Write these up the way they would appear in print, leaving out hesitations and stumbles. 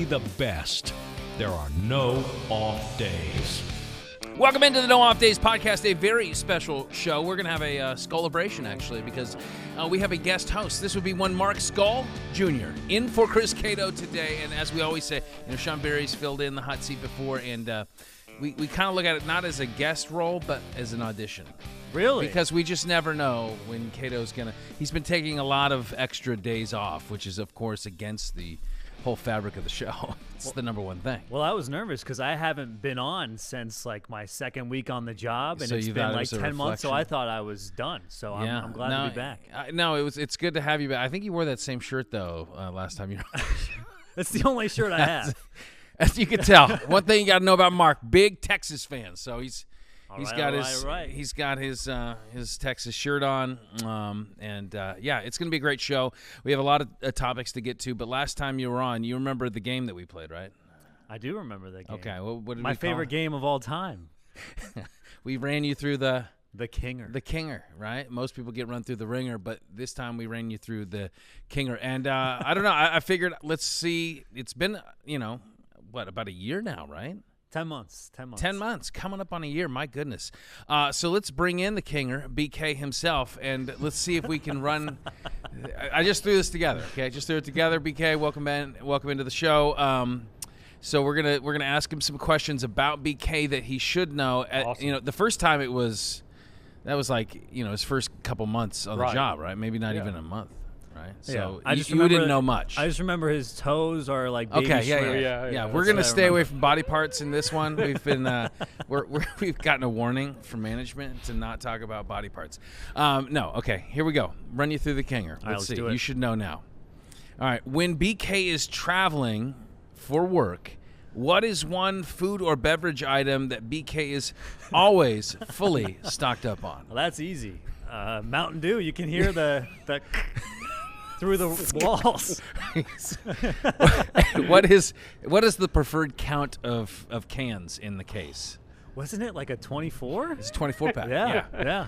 the best. There are no off days. Welcome into the No Off Days podcast, a very special show. We're going to have a Skolabration, actually, because we have a guest host. This would be one Mark Skol Jr. in for Chris Cato today. And as we always say, Sean Berry's filled in the hot seat before, and we kind of look at it not as a guest role, but as an audition. Really? Because we just never know when Cato's going to... He's been taking a lot of extra days off, which is, of course, against the whole fabric of the show. It's the number one thing. Well, I was nervous because I haven't been on since like my second week on the job, and So it's you been thought it like was a 10 months, so reflection? I thought I was done. So I'm glad to be back. No, it's good to have you back. I think you wore that same shirt, though, last time you were That's the only shirt I have. As you can tell. One thing you got to know about Mark, big Texas fan. So he's got his Texas shirt on, yeah, it's gonna be a great show. We have a lot of topics to get to, but last time you were on, you remember the game that we played, right? I do remember that game. Okay, well, what did my we call favorite it? game of all time. We ran you through the Kinger. The Kinger, right? Most people get run through the ringer, but this time we ran you through the Kinger. And I don't know, I figured, let's see, it's been, about a year now, right? 10 months. 10 months. 10 months, coming up on a year, my goodness. So let's bring in the Kinger, BK himself, and let's see if we can run. I just threw this together, okay? Just threw it together. BK, welcome into the show. So we're gonna ask him some questions about BK that he should know. Awesome. The first time that was like his first couple months on the job, right? Maybe not even a month. Right? So I just you didn't know much. I just remember his toes are like baby shrimp. Yeah. We're gonna stay away from body parts in this one. We've been we've gotten a warning from management to not talk about body parts. No, okay. Here we go. Run you through the Kinger. Let's see. You should know now. All right. When BK is traveling for work, what is one food or beverage item that BK is always fully stocked up on? Well, that's easy. Mountain Dew. You can hear the through the walls. What is the preferred count of cans in the case? Wasn't it like a 24? It's a 24 pack. Yeah.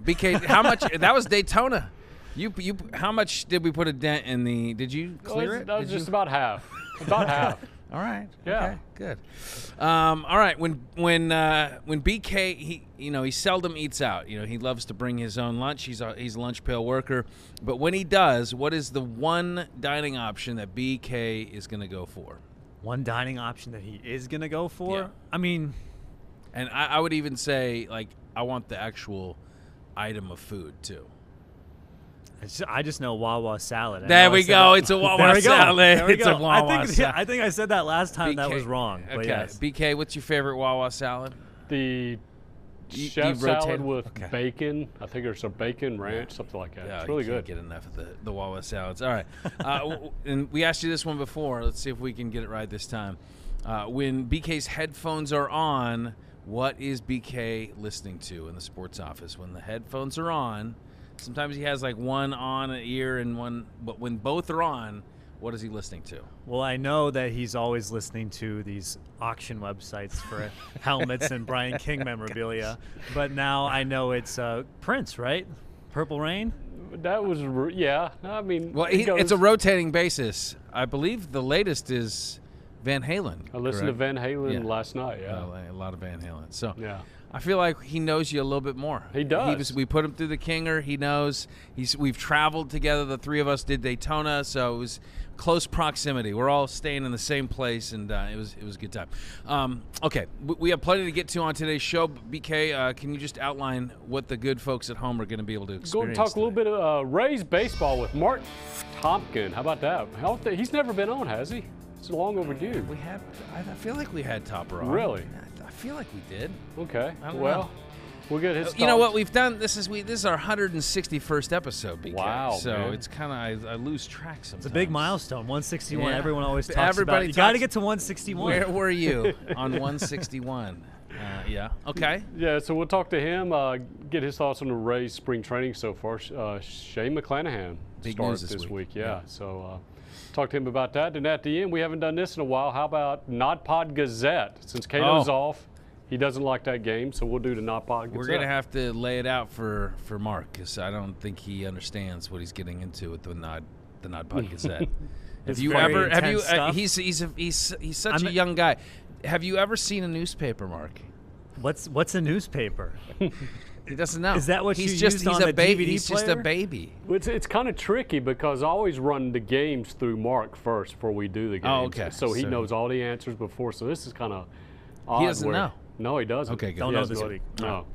BK, how much? That was Daytona. You how much did we put a dent in the? Did you clear it? That was just about half. About half. All right. Yeah. Okay, good. All right. When BK he seldom eats out. He loves to bring his own lunch. He's a lunch pail worker. But when he does, what is the one dining option that BK is going to go for? One dining option that he is going to go for? Yeah. I mean, and I would even say I want the actual item of food too. I just know Wawa salad. There we go. It's a Wawa salad. There we It's go. a Wawa salad. I think I said that last time. BK, that was wrong. But okay. yes. BK, what's your favorite Wawa salad? The chef salad with bacon. I think there's a bacon ranch, something like that. Yeah, it's really you can't good. get enough of the Wawa salads. All right. And we asked you this one before. Let's see if we can get it right this time. When BK's headphones are on, what is BK listening to in the sports office? When the headphones are on, sometimes he has like one on an ear and one, but when both are on, what is he listening to? Well, I know that he's always listening to these auction websites for helmets and Brian King memorabilia, but now I know it's Prince, right? Purple Rain? That was, I mean, Well, it's a rotating basis. I believe the latest is Van Halen. I listened to Van Halen last night, a lot of Van Halen. So yeah. I feel like he knows you a little bit more. He does. We put him through the Kinger. He knows. We've traveled together. The three of us did Daytona, so it was close proximity. We're all staying in the same place, and it was a good time. Okay, we have plenty to get to on today's show. BK, can you just outline what the good folks at home are going to be able to experience? Go and talk a little bit of Rays baseball with Marc Topkin. How about that? He's never been on, has he? It's long overdue. I feel like we had Topper on. Really? I feel like we did. Okay. I don't know. We'll get his. You know what we've done? This is our 161st episode, BK. Wow, so man. it's kind of I lose track sometimes. It's a big milestone, 161. Yeah. Everyone always talks about. You got to get to 161. Where were you on 161? Yeah. Okay. Yeah, so we'll talk to him, get his thoughts on the Rays spring training so far. Shane McClanahan started this week. Yeah. So talk to him about that. And at the end, we haven't done this in a while. How about NODPOD Gazette? Since Cato's off, he doesn't like that game, so we'll do the NODPOD Gazette. We're going to have to lay it out for Mark because I don't think he understands what he's getting into with the NODPOD Gazette. Have you ever? Have you? He's such a young guy. Have you ever seen a newspaper, Mark? What's a newspaper? He doesn't know. Is that what he's you just, used he's on a the baby. DVD He's player? just a baby. It's kind of tricky because I always run the games through Mark first before we do the games. Oh, okay. So he knows all the answers before. So this is kind of odd. He doesn't know. No, he doesn't. Okay, good. Don't know this week. No.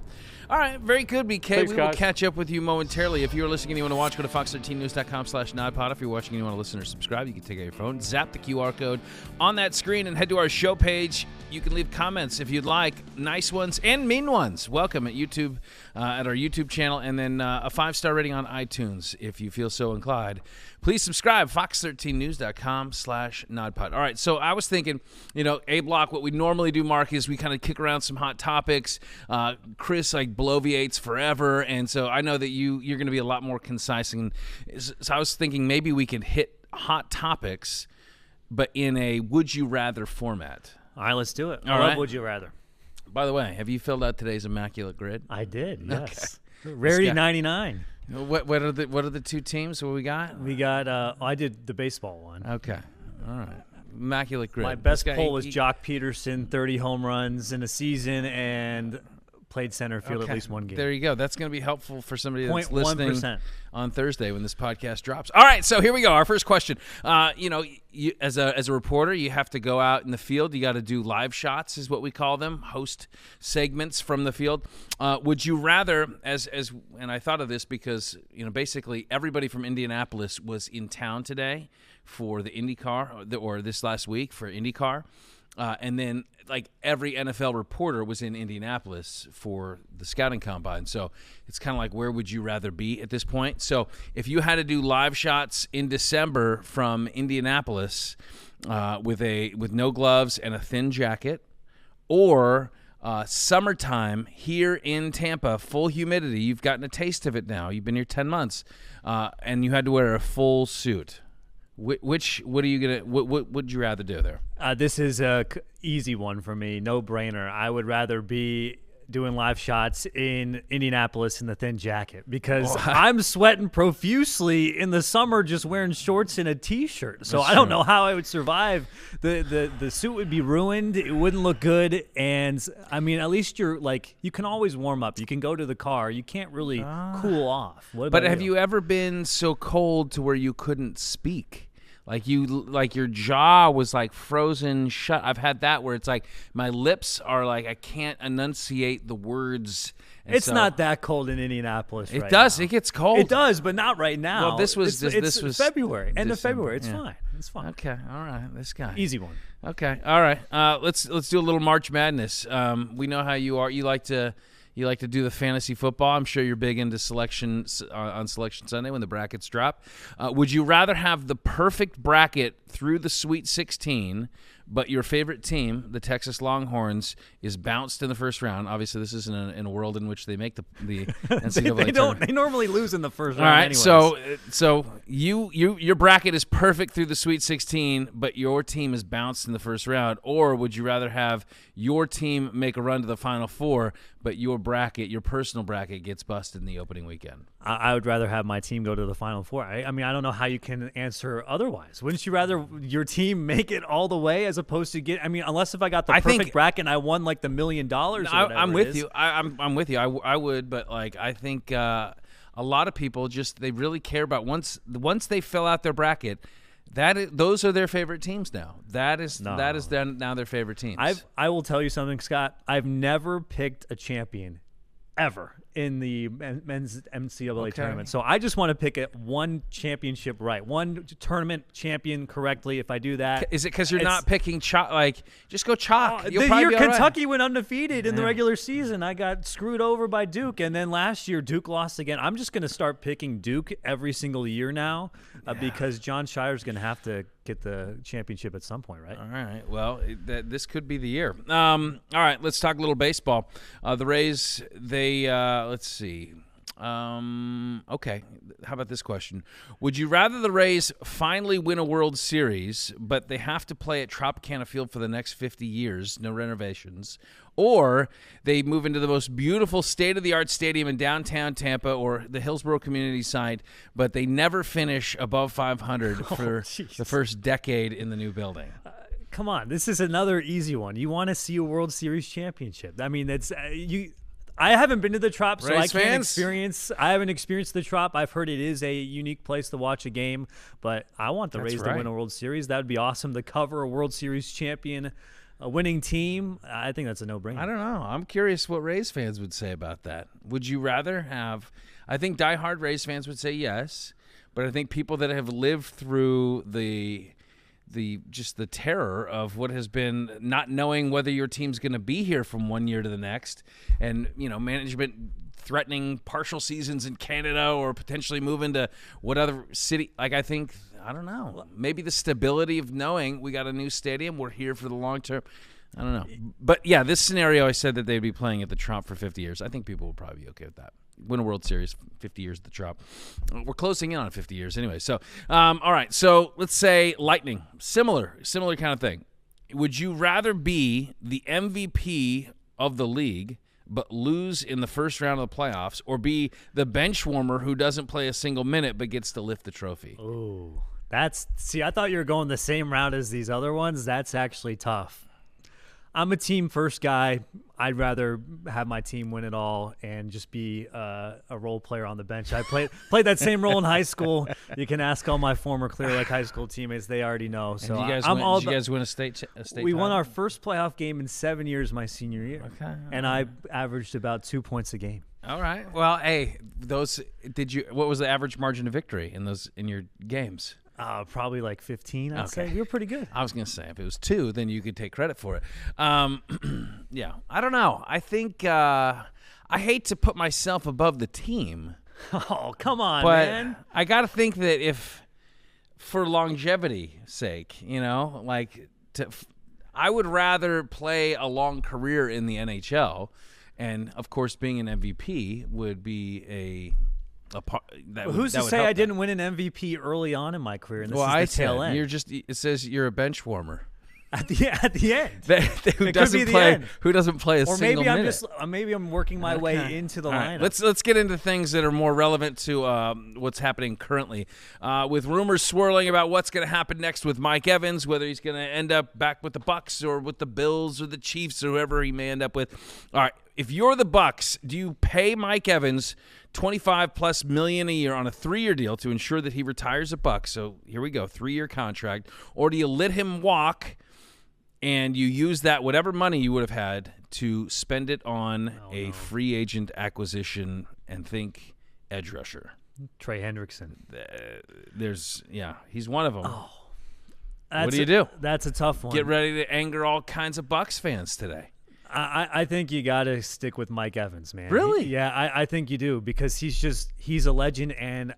All right, very good, BK. Thanks, we will guys. catch up with you momentarily. If you're listening and you want to watch, go to fox13news.com/NODPOD. If you're watching and you want to listen or subscribe, you can take out your phone, zap the QR code on that screen, and head to our show page. You can leave comments if you'd like, nice ones and mean ones. Welcome at YouTube, at our YouTube channel, and then a 5-star rating on iTunes if you feel so inclined. Please subscribe, fox13news.com/NODPOD. All right, so I was thinking, A Block, what we normally do, Mark, is we kind of kick around some hot topics. Chris, bloviates forever, and so I know that you're going to be a lot more concise. And so I was thinking maybe we could hit hot topics, but in a would you rather format. All right, let's do it. All right. Would you rather? By the way, have you filled out today's immaculate grid? I did. Yes. Okay. Rarity 99. What are the two teams? What we got? We got. I did the baseball one. Okay. All right. Immaculate grid. My best poll was Jock Peterson, 30 home runs in a season, and played center field at least one game. There you go. That's going to be helpful for somebody that's 0.1%. listening on Thursday when this podcast drops. All right, so here we go. Our first question. You, as a reporter, you have to go out in the field. You got to do live shots, is what we call them, host segments from the field. Would you rather, and I thought of this because basically everybody from Indianapolis was in town today for the IndyCar, or this last week for IndyCar. And then, every NFL reporter was in Indianapolis for the scouting combine. So it's kind of like, where would you rather be at this point? So if you had to do live shots in December from Indianapolis with no gloves and a thin jacket, or summertime here in Tampa, full humidity, you've gotten a taste of it now. You've been here 10 months, and you had to wear a full suit. What would you rather do there? This is a easy one for me, no brainer. I would rather be doing live shots in Indianapolis in the thin jacket because I'm sweating profusely in the summer just wearing shorts and a T-shirt. So I don't know how I would survive. The suit would be ruined. It wouldn't look good. And I mean, at least you can always warm up. You can go to the car. You can't really cool off. But have you ever been so cold to where you couldn't speak? Your jaw was frozen shut. I've had that where it's my lips are I can't enunciate the words. It's not that cold in Indianapolis. It does. It gets cold. It does, but not right now. Well, this was February. End of February. It's fine. It's fine. Okay. All right. This guy. Easy one. Okay. All right. Let's do a little March Madness. We know how you are. You like to do the fantasy football. I'm sure you're big into selection on Selection Sunday when the brackets drop. Would you rather have the perfect bracket through the Sweet 16, but your favorite team, the Texas Longhorns, is bounced in the first round? Obviously, this isn't in a world in which they make the NCAA tournament. They normally lose in the first round. All right, anyways. so your bracket is perfect through the Sweet 16, but your team is bounced in the first round. Or would you rather have your team make a run to the Final Four, but your personal bracket, gets busted in the opening weekend? I would rather have my team go to the Final Four. I mean, I don't know how you can answer otherwise. Wouldn't you rather your team make it all the way as opposed to unless if I got the perfect bracket and I won the $1 million? I'm with you. I'm with you. I would, but I think a lot of people they really care about once they fill out their bracket. Those are their favorite teams now. That is now their favorite teams. I will tell you something, Scott. I've never picked a champion ever in the men's NCAA tournament. So I just want to pick one championship right, one tournament champion correctly. If I do that, is it because you're not picking chalk? Just go chalk. The year Kentucky went undefeated in the regular season, I got screwed over by Duke, and then last year Duke lost again. I'm just going to start picking Duke every single year now because John Shire's going to have to get the championship at some point, right? All right. Well, this could be the year. All right. Let's talk a little baseball. The Rays, let's see. Okay. How about this question? Would you rather the Rays finally win a World Series, but they have to play at Tropicana Field for the next 50 years, no renovations, or they move into the most beautiful state-of-the-art stadium in downtown Tampa or the Hillsborough Community Site, but they never finish above 500 for the first decade in the new building? Come on, this is another easy one. You want to see a World Series championship. I mean, that's I haven't been to the Trop, so I haven't experienced the Trop. I've heard it is a unique place to watch a game, but I want the Rays to win a World Series. That would be awesome to cover a World Series champion, a winning team. I think that's a no-brainer. I don't know. I'm curious what Rays fans would say about that. Would you rather have – I think diehard Rays fans would say yes, but I think people that have lived through the terror of what has been not knowing whether your team's going to be here from one year to the next, and management threatening partial seasons in Canada or potentially moving to what other city. Like, I don't know. Maybe the stability of knowing we got a new stadium, we're here for the long term. I don't know. But yeah, this scenario, I said that they'd be playing at the Trop for 50 years. I think people will probably be okay with that. Win a World Series, 50 years at the Trop. We're closing in on 50 years anyway. So, all right. So let's say Lightning, similar kind of thing. Would you rather be the MVP of the league but lose in the first round of the playoffs, or be the bench warmer who doesn't play a single minute but gets to lift the trophy? Oh, I thought you were going the same route as these other ones. That's actually tough. I'm a team first guy. I'd rather have my team win it all and just be a role player on the bench. I played that same role in high school. You can ask all my former Clear Lake High School teammates; they already know. So did you guys win a state? We won our first playoff game in 7 years my senior year, and I averaged about 2 points a game. All right. Well, hey, what was the average margin of victory in your games? Probably like 15, I'd say. You were pretty good. I was going to say, if it was 2, then you could take credit for it. Yeah, I don't know. I think I hate to put myself above the team. Oh, come on, but man. I got to think that if, for longevity's sake, I would rather play a long career in the NHL. And, of course, being an MVP would be who's to say I didn't win an MVP early on in my career? And this is the tail end. It says you're a bench warmer. At the end. Who doesn't play a single minute. Maybe I'm working my way into the lineup. Let's get into things that are more relevant to what's happening currently. With rumors swirling about what's going to happen next with Mike Evans, whether he's going to end up back with the Bucks or with the Bills or the Chiefs or whoever he may end up with. All right, if you're the Bucks, do you pay Mike Evans $25+ million a year on a 3-year deal to ensure that he retires at Bucks? So here we go, 3-year contract. Or do you let him walk and you use that whatever money you would have had to spend it on free agent acquisition and think edge rusher? Trey Hendrickson. He's one of them. Oh, what do you do? That's a tough one. Get ready to anger all kinds of Bucks fans today. I think you got to stick with Mike Evans, man. Really? I think you do, because he's a legend, and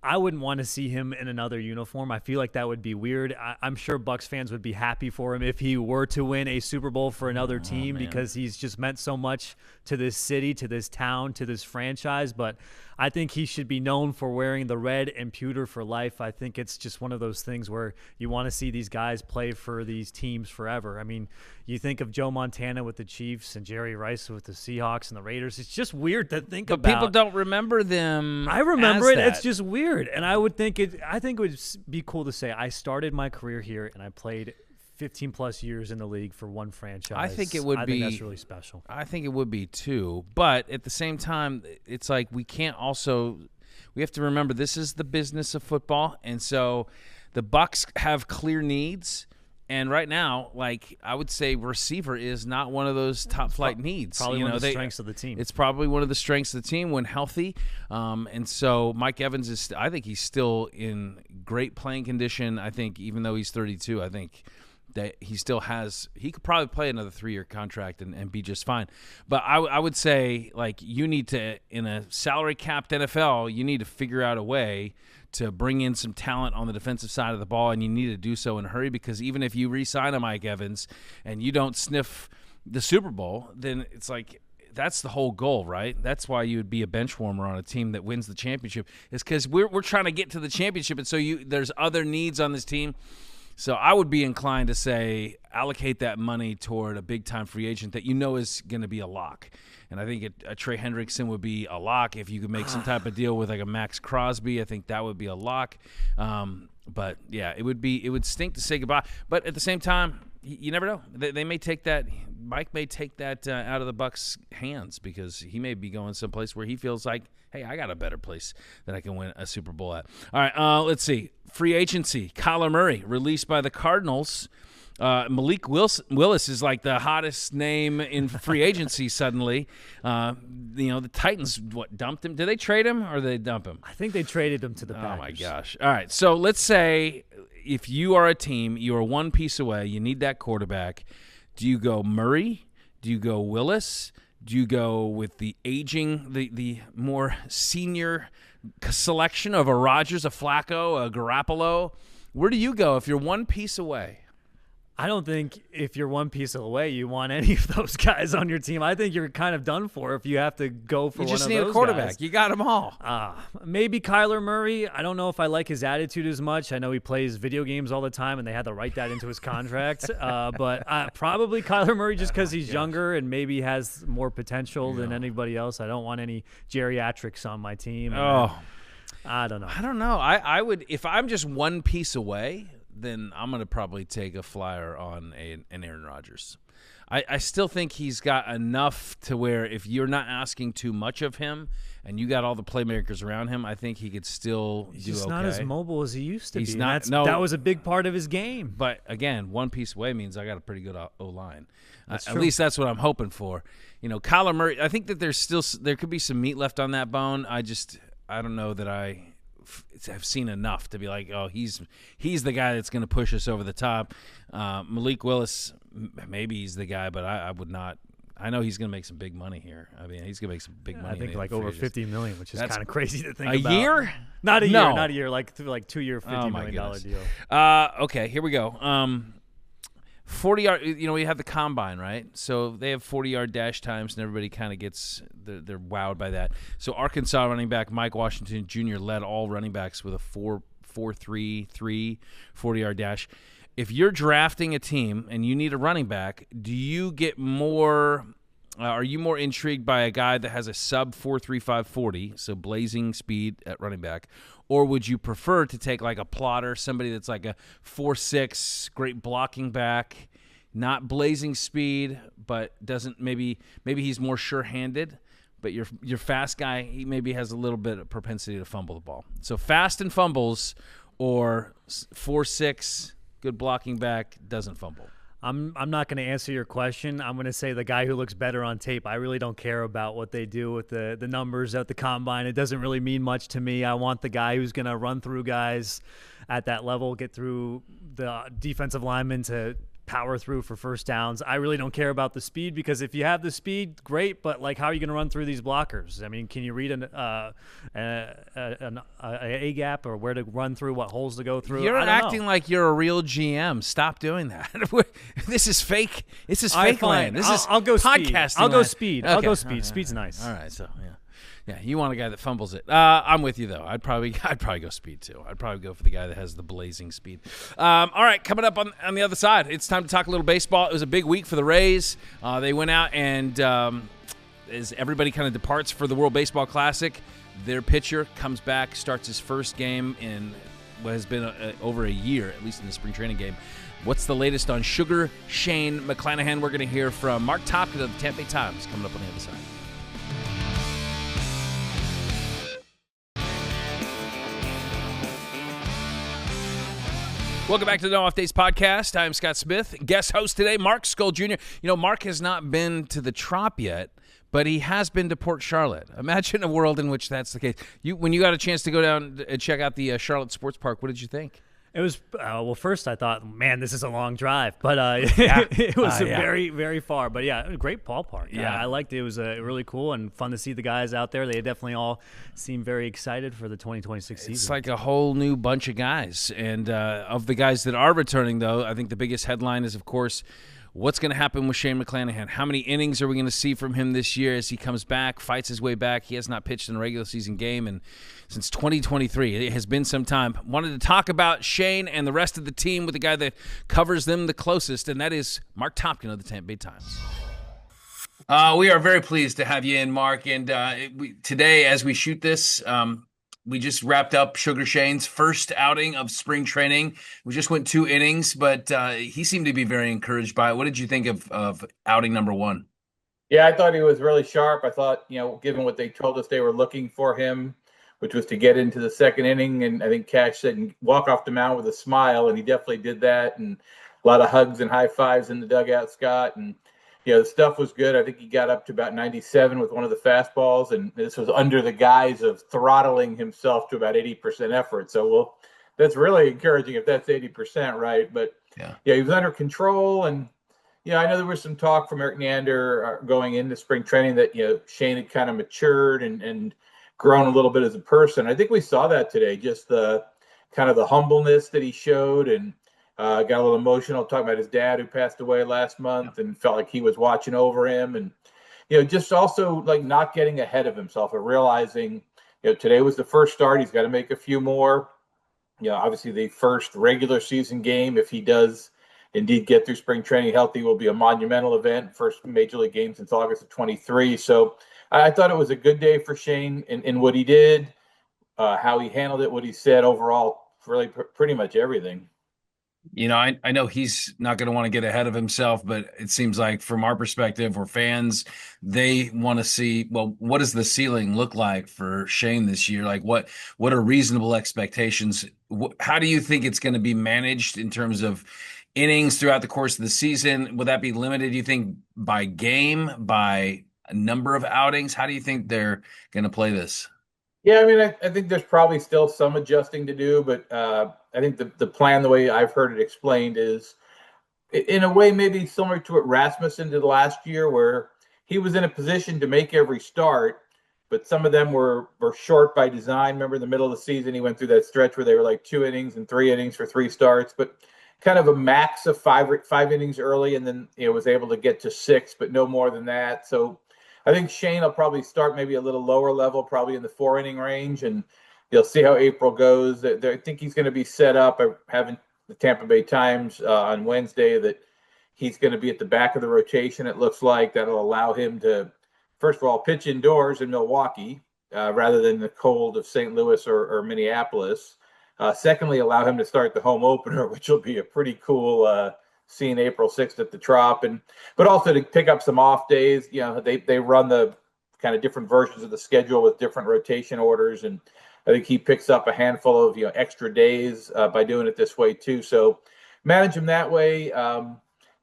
I wouldn't want to see him in another uniform. I feel like that would be weird. I'm sure Bucks fans would be happy for him if he were to win a Super Bowl for another team, because he's just meant so much to this city, to this town, to this franchise. But I think he should be known for wearing the red and pewter for life. I think it's just one of those things where you want to see these guys play for these teams forever. I mean, you think of Joe Montana with the Chiefs and Jerry Rice with the Seahawks and the Raiders. It's just weird to think about. But people don't remember them. I remember it. That. It's just weird. And I would think I think it would be cool to say I started my career here and I played 15+ years in the league for one franchise. I think it would be. I think that's really special. I think it would be too. But at the same time, it's like we have to remember this is the business of football, and so the Bucks have clear needs. And right now, I would say receiver is not one of those top flight needs. Probably one of the strengths of the team. It's probably one of the strengths of the team when healthy. And so Mike Evans I think he's still in great playing condition. I think even though he's 32, I think that he could probably play another 3-year contract and be just fine. But I would say, you need to, in a salary capped NFL, you need to figure out a way to bring in some talent on the defensive side of the ball, and you need to do so in a hurry, because even if you re-sign a Mike Evans and you don't sniff the Super Bowl, then it's like that's the whole goal, right? That's why you would be a bench warmer on a team that wins the championship, is because we're trying to get to the championship, and so there's other needs on this team. So I would be inclined to say allocate that money toward a big-time free agent that is going to be a lock. And I think a Trey Hendrickson would be a lock. If you could make some type of deal with like a Max Crosby, I think that would be a lock. But, yeah, it would stink to say goodbye. But at the same time, you never know. They may take that – Mike may take that out of the Bucs' hands because he may be going someplace where he feels like, hey, I got a better place that I can win a Super Bowl at. All right, let's see. Free agency, Kyler Murray, released by the Cardinals. Malik Willis is like the hottest name in free agency suddenly. The Titans, dumped him? Did they trade him or did they dump him? I think they traded him to the Packers. Oh, my gosh. All right, so let's say if you are a team, you are one piece away, you need that quarterback. Do you go Murray? Do you go Willis? Do you go with the aging, the more senior selection of a Rodgers, a Flacco, a Garoppolo? Where do you go if you're one piece away? I don't think if you're one piece away, you want any of those guys on your team. I think you're kind of done for if you have to go for one of those guys. You just need a quarterback. You got them all. Maybe Kyler Murray. I don't know if I like his attitude as much. I know he plays video games all the time, and they had to write that into his contract. But probably Kyler Murray just because he's younger and maybe has more potential than anybody else. I don't want any geriatrics on my team. I don't know. I don't know. I would, if I'm just one piece away, then I'm going to probably take a flyer on an Aaron Rodgers. I still think he's got enough to where if you're not asking too much of him and you got all the playmakers around him, I think he could still do okay. He's not as mobile as he used to be. He's not. That was a big part of his game. But, again, one piece away means I got a pretty good O-line. At least that's what I'm hoping for. Kyler Murray, I think that there could be some meat left on that bone. I don't know that I've seen enough to be like, oh, he's the guy that's going to push us over the top. Malik Willis, maybe he's the guy, but I would not. I know he's going to make some big money here. I mean, he's going to make some big money. I think like over $50 million, which is kind of crazy to think about. A year? Not a year. No. Not a year. Like 2-year, $50 million deal. Okay, here we go. 40-yard, we have the combine, right? So they have 40-yard dash times, and everybody kind of gets they're wowed by that. So Arkansas running back Mike Washington Jr. led all running backs with a 4.33 40-yard dash. If you're drafting a team and you need a running back, do you get more? Are you more intrigued by a guy that has a sub 4.35 40, so blazing speed at running back? Or would you prefer to take like a plotter, somebody that's like a 4.6, great blocking back, not blazing speed, but doesn't maybe he's more sure-handed, but your fast guy, he maybe has a little bit of propensity to fumble the ball. So fast and fumbles, or 4.6, good blocking back, doesn't fumble. I'm not going to answer your question. I'm going to say the guy who looks better on tape. I really don't care about what they do with the numbers at the combine. It doesn't really mean much to me. I want the guy who's going to run through guys at that level, get through the defensive linemen to power through for first downs. I really don't care about the speed because if you have the speed, great, but like how are you going to run through these blockers? I mean, can you read an A gap or where to run through, what holes to go through? You're acting like you're a real GM. Stop doing that. This is fake. This is fake land. I'll go podcasting. I'll go speed. Okay. I'll go speed. Speed's nice. All right, so yeah, you want a guy that fumbles it. I'm with you though. I'd probably go speed too. I'd probably go for the guy that has the blazing speed. All right, coming up on the other side, it's time to talk a little baseball. It was a big week for the Rays. They went out and as everybody kind of departs for the World Baseball Classic, their pitcher comes back, starts his first game in what has been over a year, at least in the spring training game. What's the latest on Sugar Shane McClanahan? We're going to hear from Marc Topkin of the Tampa Bay Times coming up on the other side. Welcome back to the No Off Days podcast. I'm Scott Smith, guest host today, Mark Skol Jr. Mark has not been to the Trop yet, but he has been to Port Charlotte. Imagine a world in which that's the case. When you got a chance to go down and check out the Charlotte Sports Park, what did you think? It was first I thought, man, this is a long drive, but it was very, very far. But yeah, great ballpark. Yeah, I liked it. It was really cool and fun to see the guys out there. They definitely all seem very excited for the 2026 season. It's like a whole new bunch of guys. And of the guys that are returning, though, I think the biggest headline is, of course, What's going to happen with Shane McClanahan? How many innings are we going to see from him this year as he comes back, fights his way back? He has not pitched in a regular season game and since 2023. It has been some time. Wanted to talk about Shane and the rest of the team with the guy that covers them the closest, and that is Marc Topkin of the Tampa Bay Times. We are very pleased to have you in, Mark. And today, as we shoot this, we just wrapped up Sugar Shane's first outing of spring training. We just went 2 innings, but he seemed to be very encouraged by it. What did you think of outing number 1? Yeah, I thought he was really sharp. I thought, given what they told us they were looking for him, which was to get into the second inning, and I think Cash said walk off the mound with a smile, and he definitely did that. And a lot of hugs and high fives in the dugout, Scott. And the stuff was good. I think he got up to about 97 with one of the fastballs, and this was under the guise of throttling himself to about 80% effort. So, that's really encouraging if that's 80%, right? But, he was under control. And, I know there was some talk from Eric Neander going into spring training that, Shane had kind of matured and grown a little bit as a person. I think we saw that today, just the kind of the humbleness that he showed, and got a little emotional talking about his dad who passed away last month and felt like he was watching over him. And, just also like not getting ahead of himself and realizing, today was the first start. He's got to make a few more. Obviously the first regular season game, if he does indeed get through spring training healthy, will be a monumental event, first major league game since August of 23. So I thought it was a good day for Shane in what he did, how he handled it, what he said overall, really pretty much everything. I know he's not going to want to get ahead of himself, but it seems like from our perspective, we're fans, they want to see, well, what does the ceiling look like for Shane this year? Like what are reasonable expectations? How do you think it's going to be managed in terms of innings throughout the course of the season? Will that be limited, do you think, by game, by a number of outings? How do you think they're going to play this? Yeah, I mean, I think there's probably still some adjusting to do, but I think the plan, the way I've heard it explained, is in a way maybe similar to what Rasmussen did last year, where he was in a position to make every start, but some of them were short by design. Remember in the middle of the season, he went through that stretch where they were like 2 innings and 3 innings for 3 starts, but kind of a max of 5 innings early, and then was able to get to 6, but no more than that. So I think Shane will probably start maybe a little lower level, probably in the 4-inning range, and you'll see how April goes. I think he's going to be set up. I having the Tampa Bay Times on Wednesday that he's going to be at the back of the rotation. It looks like that'll allow him to, first of all, pitch indoors in Milwaukee rather than the cold of St. Louis or Minneapolis. Secondly, allow him to start the home opener, which will be a pretty cool seeing April 6th at the Trop, but also to pick up some off days. They run the kind of different versions of the schedule with different rotation orders, and I think he picks up a handful of extra days by doing it this way too. So manage him that way. I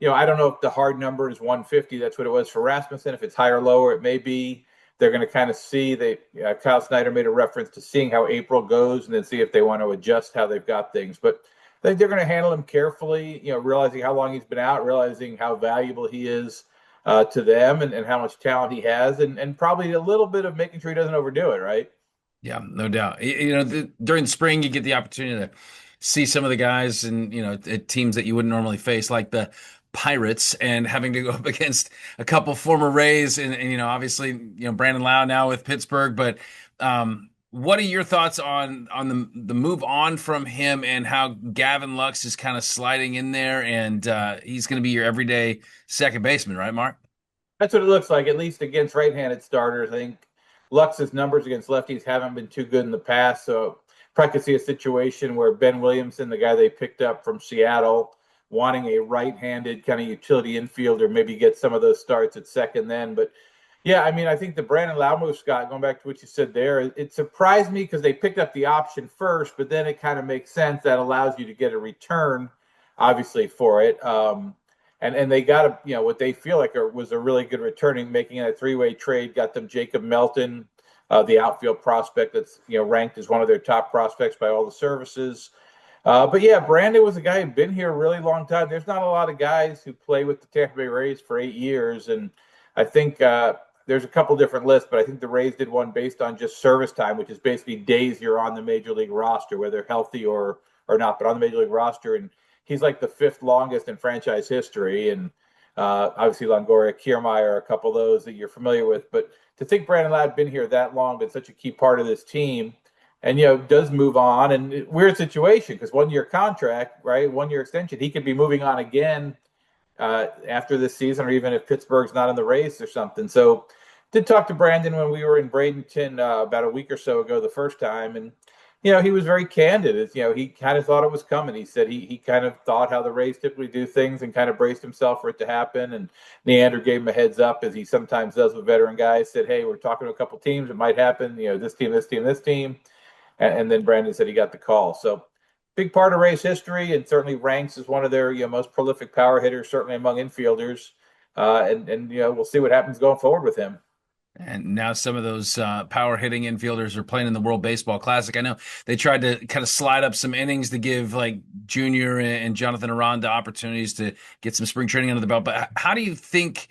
don't know if the hard number is 150. That's what it was for Rasmussen. If it's higher or lower, it may be. They're going to kind of see. Kyle Snyder made a reference to seeing how April goes and then see if they want to adjust how they've got things. But I think they're going to handle him carefully, realizing how long he's been out, realizing how valuable he is to them and how much talent he has, and probably a little bit of making sure he doesn't overdo it, right? Yeah, no doubt. During spring, you get the opportunity to see some of the guys and, teams that you wouldn't normally face, like the Pirates, and having to go up against a couple former Rays and obviously, Brandon Lau now with Pittsburgh. But what are your thoughts on the move on from him and how Gavin Lux is kind of sliding in there, and he's going to be your everyday second baseman, right, Mark? That's what it looks like, at least against right-handed starters. I think Lux's numbers against lefties haven't been too good in the past, so probably could see a situation where Ben Williamson, the guy they picked up from Seattle, wanting a right-handed kind of utility infielder, maybe get some of those starts at second then. But yeah, I mean, I think the Brandon Lau move, Scott, going back to what you said there, it surprised me because they picked up the option first, but then it kind of makes sense. That allows you to get a return, obviously, for it. And they got what they feel like was a really good returning, making a 3-way trade, got them Jacob Melton, the outfield prospect that's ranked as one of their top prospects by all the services. But yeah, Brandon was a guy who'd been here a really long time. There's not a lot of guys who play with the Tampa Bay Rays for 8 years, and I think there's a couple different lists, but I think the Rays did one based on just service time, which is basically days you're on the major league roster, whether healthy or not, but on the major league roster. And he's like the 5th longest in franchise history. And Obviously, Longoria, Kiermaier, a couple of those that you're familiar with. But to think Brandon Lowe had been here that long, been such a key part of this team, and does move on, and weird situation because 1-year contract, right? 1-year extension. He could be moving on again after this season, or even if Pittsburgh's not in the race or something. So, did talk to Brandon when we were in Bradenton about a week or so ago the first time, and he was very candid. He kind of thought it was coming. He said he kind of thought how the Rays typically do things and kind of braced himself for it to happen. And Neander gave him a heads up, as he sometimes does with veteran guys. Said, "Hey, we're talking to a couple teams. It might happen. This team, this team, this team." And then Brandon said he got the call. So big part of Rays history, and certainly ranks as one of their most prolific power hitters, certainly among infielders. And we'll see what happens going forward with him. And now some of those power hitting infielders are playing in the World Baseball Classic. I know they tried to kind of slide up some innings to give like Junior and Jonathan Aranda opportunities to get some spring training under the belt. But how do you think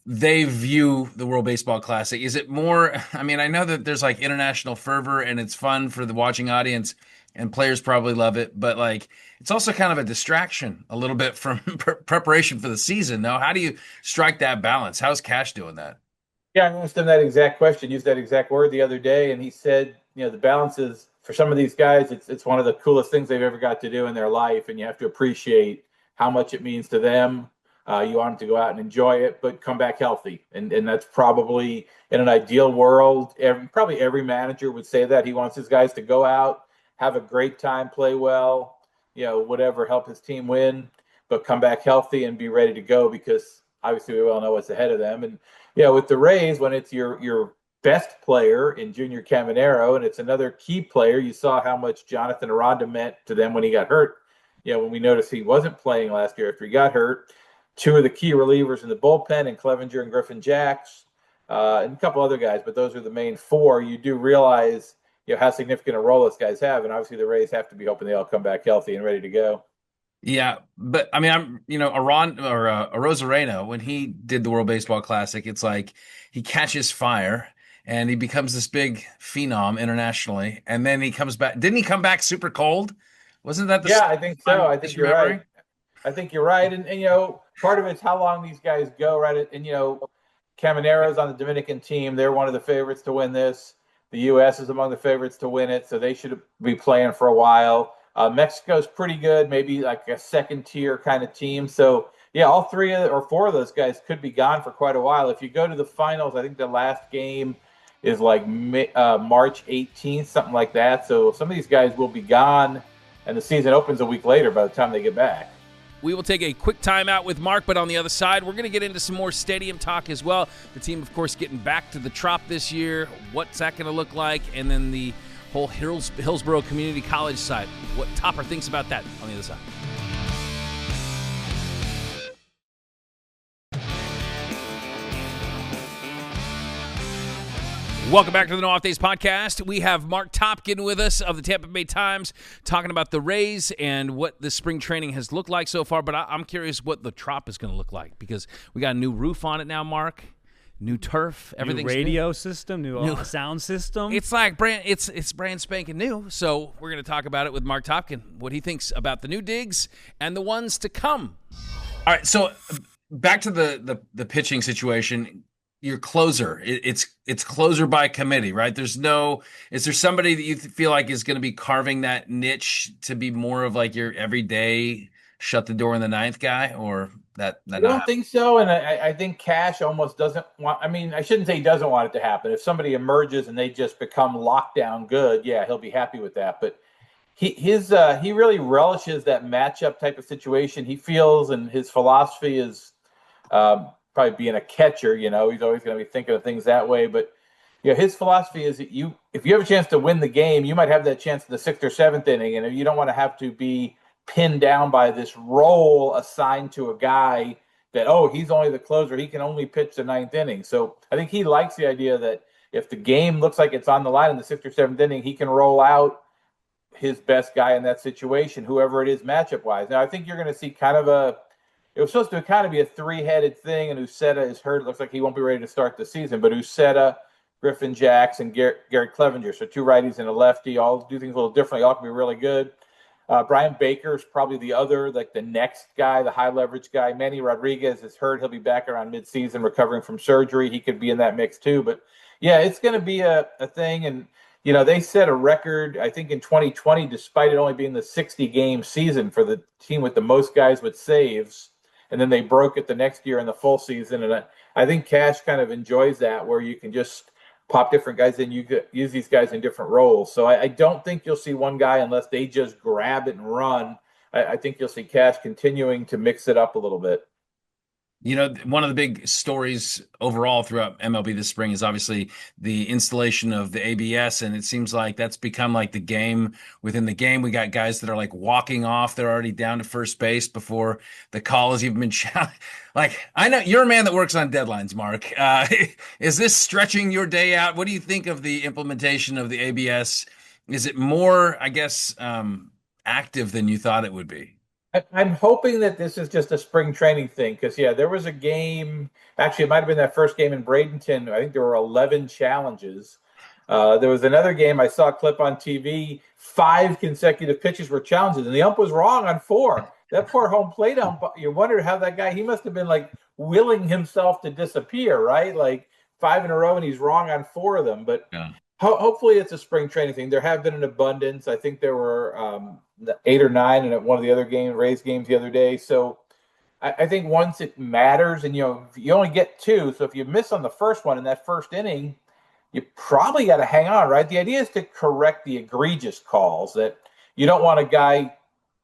they view the World Baseball Classic? Is it more, I mean, I know that there's like international fervor and it's fun for the watching audience and players probably love it, but like it's also kind of a distraction a little bit from preparation for the season. Now, how do you strike that balance? How's Cash doing that? Yeah, I asked him that exact question, used that exact word the other day, and he said, the balance is, for some of these guys, it's one of the coolest things they've ever got to do in their life, and you have to appreciate how much it means to them. You want them to go out and enjoy it, but come back healthy. And that's probably, in an ideal world, probably every manager would say that. He wants his guys to go out, have a great time, play well, whatever, help his team win, but come back healthy and be ready to go, because obviously we all know what's ahead of them. And, with the Rays, when it's your best player in Junior Caminero, and it's another key player, you saw how much Jonathan Aranda meant to them when he got hurt. When we noticed he wasn't playing last year after he got hurt, 2 of the key relievers in the bullpen, and Clevenger and Griffin Jacks, and a couple other guys, but those are the main 4. You do realize, how significant a role those guys have, and obviously the Rays have to be hoping they all come back healthy and ready to go. Yeah, but I mean, Arozarena, when he did the World Baseball Classic, it's like he catches fire and he becomes this big phenom internationally, and then he comes back. Didn't he come back super cold? Wasn't that the? Yeah, I think so. I think you're right. I think you're right, and part of it's how long these guys go, right? And Caminero's on the Dominican team; they're one of the favorites to win this. The U.S. is among the favorites to win it, so they should be playing for a while. Mexico's pretty good, maybe like a second-tier kind of team. So, yeah, all 3 or 4 of those guys could be gone for quite a while. If you go to the finals, I think the last game is like March 18th, something like that. So some of these guys will be gone, and the season opens a week later by the time they get back. We will take a quick timeout with Mark, but on the other side, we're going to get into some more stadium talk as well. The team, of course, getting back to the Trop this year. What's that going to look like? And then the whole Hillsborough Community College side. What Topper thinks about that on the other side. Welcome back to the No Off Days podcast. We have Marc Topkin with us of the Tampa Bay Times talking about the Rays and what the spring training has looked like so far. But I'm curious what the Trop is going to look like, because we got a new roof on it now, Mark. New turf, everything's new radio new. System, new sound system. It's like it's brand spanking new. So we're going to talk about it with Marc Topkin, what he thinks about the new digs and the ones to come. All right, so back to the pitching situation. Your closer, it's closer by committee, right? Is there somebody that you feel like is going to be carving that niche to be more of like your everyday shut the door in the 9th guy, or that I don't think so. And I think Cash almost doesn't want, I mean, I shouldn't say he doesn't want it to happen. If somebody emerges and they just become lockdown good, yeah, he'll be happy with that. But he really relishes that matchup type of situation. He feels, and his philosophy is probably being a catcher, he's always going to be thinking of things that way. But his philosophy is that if you have a chance to win the game, you might have that chance in the 6th or 7th inning, and you don't want to have to be pinned down by this role assigned to a guy that, he's only the closer, he can only pitch the 9th inning. So I think he likes the idea that if the game looks like it's on the line in the 6th or 7th inning, he can roll out his best guy in that situation, whoever it is matchup wise. Now I think you're going to see it was supposed to kind of be a 3-headed thing, and Uceta is hurt. It looks like he won't be ready to start the season, but Uceta, Griffin Jacks, and Garrett Clevenger, so 2 righties and a lefty, all do things a little differently, all can be really good. Brian Baker's probably the other, like the next guy, the high leverage guy. Manny Rodriguez is hurt. He'll be back around midseason recovering from surgery. He could be in that mix too. But yeah, it's going to be a thing. And, they set a record, I think, in 2020, despite it only being the 60-game season for the team with the most guys with saves. And then they broke it the next year in the full season. And I think Cash kind of enjoys that, where you can just pop different guys in. You could use these guys in different roles. So I don't think you'll see one guy unless they just grab it and run. I think you'll see Cash continuing to mix it up a little bit. One of the big stories overall throughout MLB this spring is obviously the installation of the ABS, and it seems like that's become like the game within the game. We got guys that are like walking off; they're already down to first base before the call has even been shot. Like, I know you're a man that works on deadlines, Mark. Is this stretching your day out? What do you think of the implementation of the ABS? Is it more, I guess, active than you thought it would be? I'm hoping that this is just a spring training thing because, there was a game. Actually, it might have been that first game in Bradenton. I think there were 11 challenges. There was another game. I saw a clip on TV. 5 consecutive pitches were challenges, and the ump was wrong on 4. That poor home plate ump, you wondered how that guy, he must have been like willing himself to disappear, right? Like 5 in a row, and he's wrong on 4 of them. But hopefully it's a spring training thing. There have been an abundance. I think there were 8 or 9 in one of the other Rays games the other day. So I think once it matters, and you only get 2. So if you miss on the first one in that first inning, you probably got to hang on, right? The idea is to correct the egregious calls, that you don't want a guy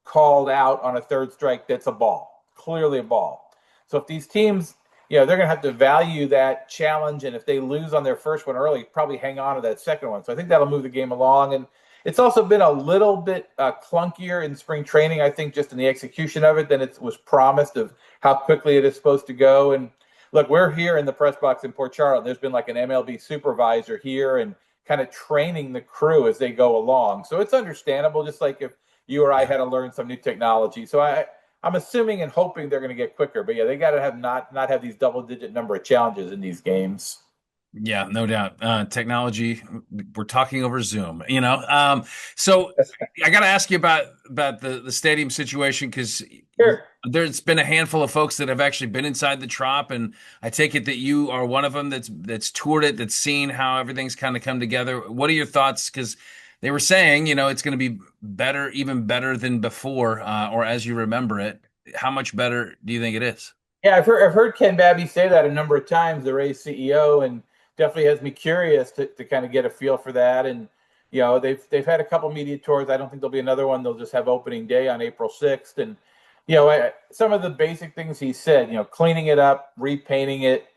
called out on a third strike that's a ball, clearly a ball. So if these teams, they're going to have to value that challenge, and if they lose on their first one early, probably hang on to that second one. So I think that'll move the game along. And it's also been a little bit clunkier in spring training, I think, just in the execution of it than it was promised of how quickly it is supposed to go. And look, we're here in the press box in Port Charlotte. There's been like an MLB supervisor here and kind of training the crew as they go along. So it's understandable, just like if you or I had to learn some new technology. So I'm assuming and hoping they're going to get quicker. But yeah, they got to have not have these double-digit number of challenges in these games. Yeah, no doubt. Technology, we're talking over Zoom, So I got to ask you about the stadium situation, because there's been a handful of folks that have actually been inside the Trop, and I take it that you are one of them that's toured it, that's seen how everything's kind of come together. What are your thoughts? Because they were saying, it's going to be better, even better than before, or as you remember it. How much better do you think it is? Yeah, I've heard Ken Babby say that a number of times, the Rays CEO, and definitely has me curious to kind of get a feel for that. And they've had a couple media tours. I don't think there'll be another one. They'll just have opening day on April 6th. And some of the basic things he said, cleaning it up, repainting it,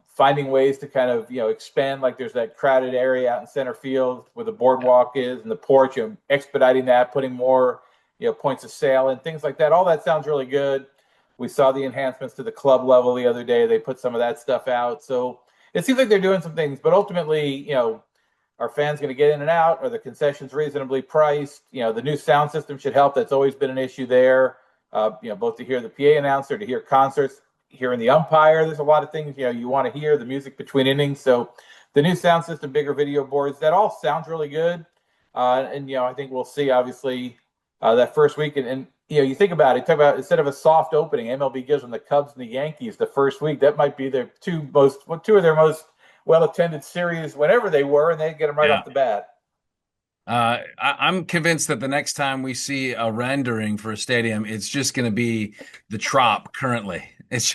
finding ways to kind of expand. Like there's that crowded area out in center field where the boardwalk is and the porch. Expediting that, putting more points of sale and things like that. All that sounds really good. We saw the enhancements to the club level the other day. They put some of that stuff out. So it seems like they're doing some things, but ultimately, are fans going to get in and out? Are the concessions reasonably priced? The new sound system should help. That's always been an issue there. Both to hear the PA announcer, to hear concerts, hearing the umpire. There's a lot of things, you want to hear, the music between innings. So the new sound system, bigger video boards, that all sounds really good. And I think we'll see, obviously, that first week. And you think about it, instead of a soft opening, MLB gives them the Cubs and the Yankees the first week. That might be their two of their most well-attended series whenever they were, and they get them right off the bat. I'm convinced that the next time we see a rendering for a stadium, it's just going to be the Trop currently. It's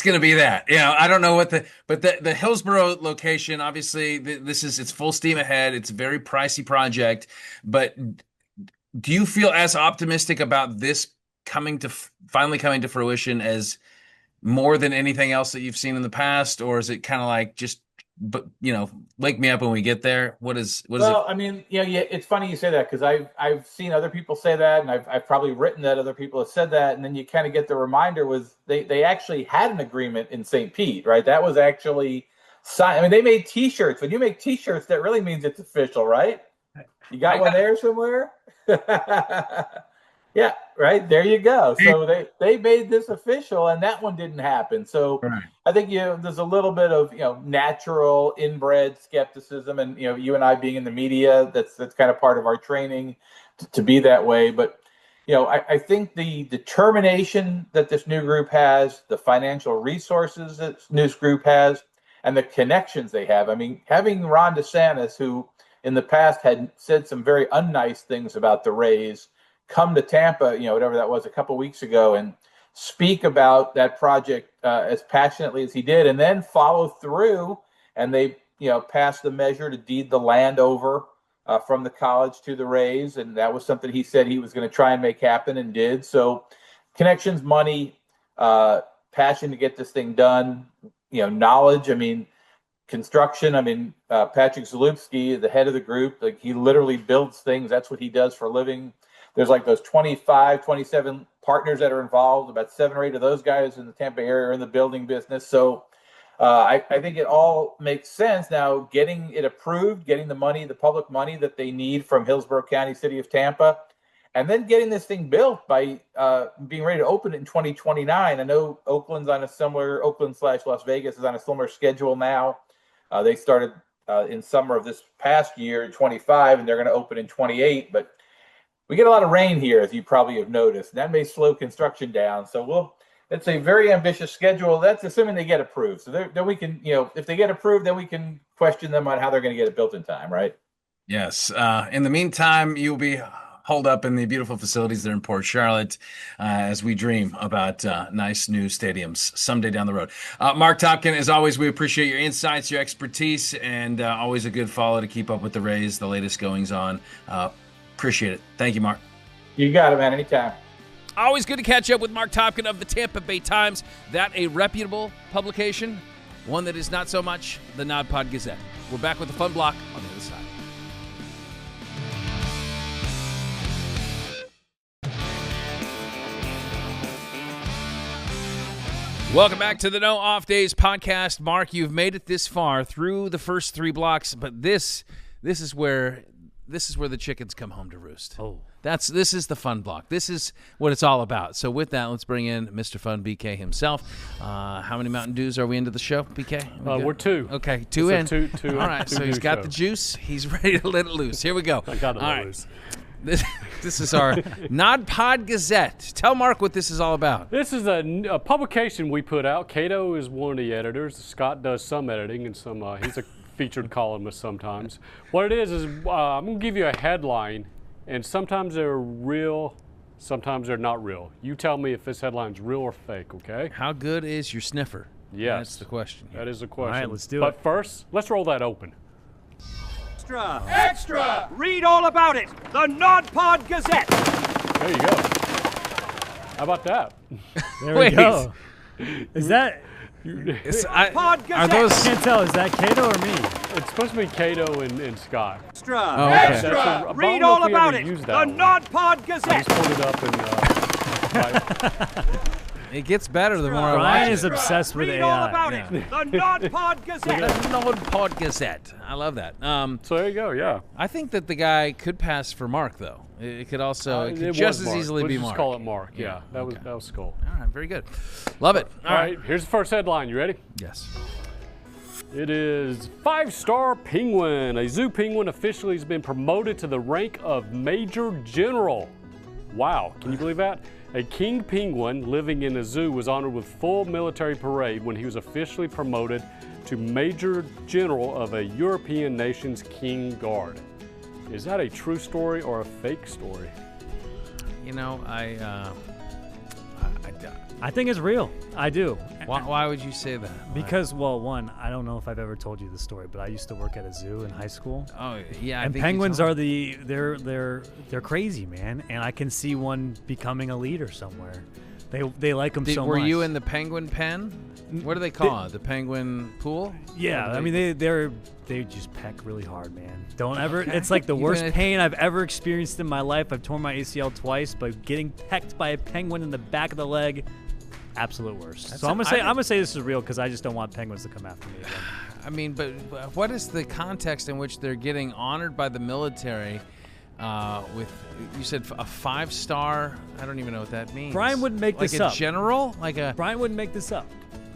going to be that. I don't know but the Hillsborough location, obviously, it's full steam ahead. It's a very pricey project, but do you feel as optimistic about this finally coming to fruition as more than anything else that you've seen in the past, or is it kind of like just, wake me up when we get there? What is it? I mean, it's funny you say that, because I've seen other people say that, and I've probably written that other people have said that, and then you kind of get the reminder was they actually had an agreement in St. Pete, right? That was actually signed. I mean, they made T-shirts. When you make T-shirts, that really means it's official, right? You got one there somewhere? Yeah, right. There you go. So they made this official, and that one didn't happen. So Right. I think there's a little bit of natural inbred skepticism, and you and I being in the media, that's kind of part of our training to be that way. But I think the determination that this new group has, the financial resources that this group has, and the connections they have. I mean, having Ron DeSantis, who in the past had said some very unnice things about the Rays, come to Tampa, whatever that was, a couple weeks ago, and speak about that project as passionately as he did, and then follow through, and they, passed the measure to deed the land over from the college to the Rays, and that was something he said he was going to try and make happen, and did. So, connections, money, passion to get this thing done, knowledge. I mean, construction. I mean, Patrick Zalupski, the head of the group, like he literally builds things. That's what he does for a living. There's like those 25, 27 partners that are involved. About 7 or 8 of those guys in the Tampa area are in the building business. So I think it all makes sense. Now, getting it approved, getting the money, the public money that they need from Hillsborough County, City of Tampa, and then getting this thing built by being ready to open it in 2029. I know Oakland/Las Vegas is on a similar schedule now. They started in summer of this past year in 25, and they're going to open in 28. But we get a lot of rain here, as you probably have noticed. That may slow construction down. So it's a very ambitious schedule. That's assuming they get approved. So then we can, if they get approved, then we can question them on how they're going to get it built in time, right? Yes. In the meantime, you'll be holed up in the beautiful facilities there in Port Charlotte as we dream about nice new stadiums someday down the road. Marc Topkin, as always, we appreciate your insights, your expertise, and always a good follow to keep up with the Rays, the latest goings on. Appreciate it. Thank you, Mark. You got it, man. Anytime. Always good to catch up with Marc Topkin of the Tampa Bay Times. That a reputable publication, one that is not so much the NODPOD Gazette. We're back with the fun block on the other side. Welcome back to the No Off Days podcast. Mark, you've made it this far through the first 3 blocks, but this is where the chickens come home to roost. Oh. This is the fun block. This is what it's all about. So with that, let's bring in Mr. Fun BK himself. How many Mountain Dews are we into the show, BK? We're 2. Okay, 2 in. Two, all right, so he's got the juice. He's ready to let it loose. Here we go. I got it all right. loose. This is our NODPOD Gazette. Tell Mark what this is all about. This is a publication we put out. Cato is one of the editors. Scott does some editing and some. He's a featured columnist sometimes. What it is I'm going to give you a headline, and sometimes they're real, sometimes they're not real. You tell me if this headline's real or fake, okay? How good is your sniffer? Yes. That's the question. That is the question. All right, let's do it. But first, let's roll that open. Extra! Extra! Read all about it! The NODPOD Gazette! There you go. How about that? There we go. Is that... Are those? I can't tell. Is that Cato or me? It's supposed to be Cato and Scott. Extra! Oh, okay. Extra! Read all about it! The NODPOD I Gazette! just pulled it up and It gets better the more I watch Ryan it. is obsessed with Read AI. all about it! The NODPOD Gazette! The NODPOD Gazette. I love that. so there you go, yeah. I think that the guy could pass for Mark, though. It could also it could just as easily We'll be just Mark. call it Mark. Yeah, that okay. was Skol. All right, very good. Love it. All right, here's the first headline. You ready? Yes. It is 5-star penguin. A zoo penguin officially has been promoted to the rank of Major General. Wow, can you believe that? A king penguin living in a zoo was honored with full military parade when he was officially promoted to Major General of a European nation's King Guard. Is that a true story or a fake story? You know, I think it's real. I do. Why would you say that? Because, well, one, I don't know if I've ever told you the story, but I used to work at a zoo in high school. Oh yeah, And penguins are they're crazy, man. And I can see one becoming a leader somewhere. They like them so much. Were you in the penguin pen? What do they call it? The penguin pool? Yeah, I mean they just peck really hard, man. Don't ever. It's like the worst pain I've ever experienced in my life. I've torn my ACL twice, but getting pecked by a penguin in the back of the leg, absolute worst. So I'm gonna say this is real because I just don't want penguins to come after me again. I mean, but what is the context in which they're getting honored by the military with, you said a 5-star. I don't even know what that means. Brian wouldn't make this up. Like a general? Brian wouldn't make this up.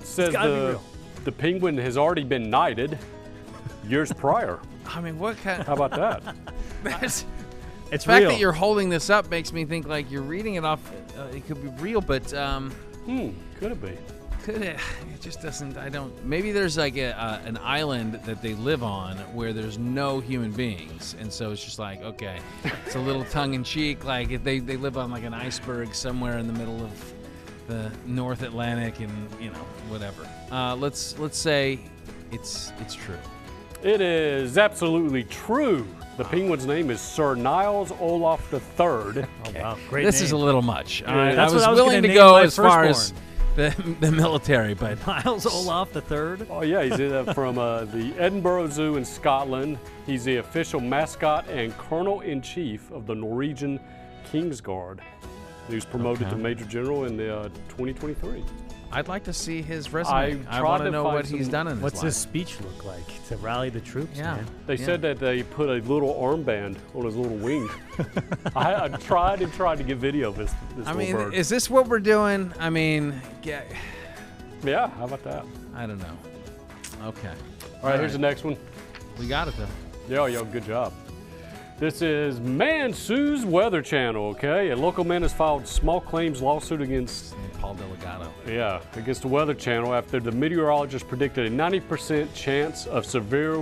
Says the Penguin has already been knighted years prior. I mean, what kind? How about that? It's the fact real. that you're holding this up makes me think like you're reading it off. It could be real, but could it be? could it? It just doesn't. I don't. Maybe there's like an island that they live on where there's no human beings, and so it's just like, okay, it's a little tongue-in-cheek. Like if they live on like an iceberg somewhere in the middle of the North Atlantic, and whatever. Let's say it's true. It is absolutely true. The Penguin's name is Sir Niles Olaf III. Oh, wow. Great This name. is a little much. Yeah, I was what willing gonna to name go my as far as firstborn. the military, but Niles Olaf III. Oh, yeah, he's from the Edinburgh Zoo in Scotland. He's the official mascot and colonel-in-chief of the Norwegian Kingsguard. He was promoted to Major General in 2023. I'd like to see his resume. I want to know what he's done in his What's life. his speech look like to rally the troops, man? They said that they put a little armband on his little wing. I tried to get video of this I little mean, bird. is this what we're doing? I mean, Yeah, how about that? I don't know. Okay. All right, here's the next one. We got it, though. Yo, good job. This is Man Sues Weather Channel, okay? A local man has filed small claims lawsuit against Paul Delgado. against the Weather Channel after the meteorologist predicted a 90% chance of severe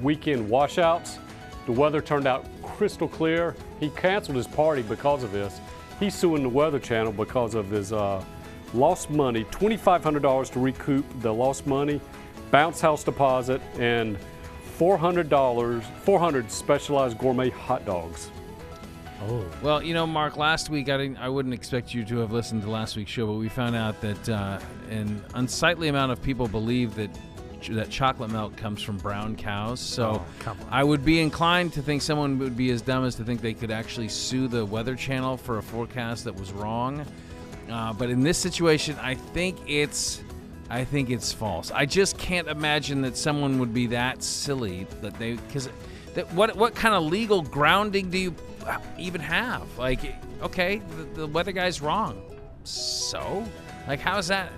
weekend washouts. The weather turned out crystal clear. He canceled his party because of this. He's suing the Weather Channel because of his lost money, $2,500 to recoup the lost money, bounce house deposit, and $400 specialized gourmet hot dogs. Oh. Well, Mark, last week I wouldn't expect you to have listened to last week's show, but we found out that an unsightly amount of people believe that chocolate milk comes from brown cows. So I would be inclined to think someone would be as dumb as to think they could actually sue the Weather Channel for a forecast that was wrong. But in this situation, I think it's false. I just can't imagine that someone would be that silly what kind of legal grounding do you even have? Like, okay, the weather guy's wrong. So, like, how is that?